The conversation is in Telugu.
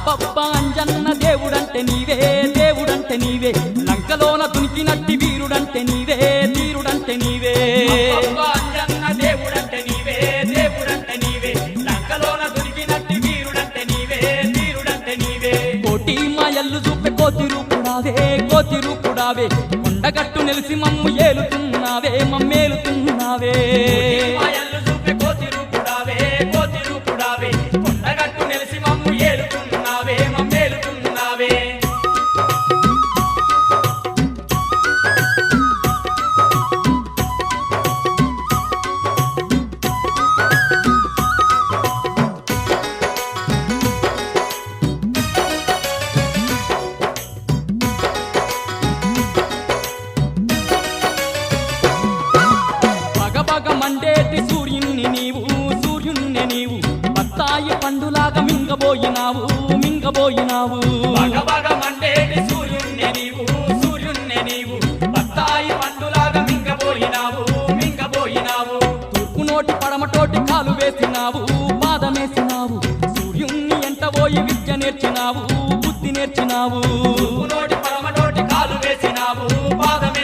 అబ్బబ్బా అంజన్న దేవుడంటే నీవే దేవుడంటే నీవే లంకలోన దునికినట్టి వీరుడంటే నీవే వీరుడంటే నీవే అబ్బబ్బా అంజన్న దేవుడంటే నీవే దేవుడంటే నీవే లంకలోన దునికినట్టి వీరుడంటే నీవే వీరుడంటే నీవే కోటి మాయల్లు చూపే కోతి రూపుడావే కొండగట్టు నిలిసి మమ్ము ఏలుతున్నావే మమ్మేలుతున్నావే మాయల్లు చూపే కోతి రూపుడావే కొండగట్టు నిలిసి మమ్ము ఏలుతున్నావే మమ్మేలుతున్నావే పగపగ మండేటి సూర్యుణ్ణి నీవు బత్తాయి పండులాగా మింగబోయినావు బగబగ మండేటి సూర్యుణ్ణి నీవు బత్తాయి పండులాగా మింగబోయినావు తూర్పు నోటి పడమటోటి కాలు వేసినావు పాదమేసినావు సూర్యుణ్ణి ఎంట పోయి విద్య నేర్చినావు బుద్ధి నేర్చినావు నోటి పరమనోటి కాలు వేసినావు పాదమే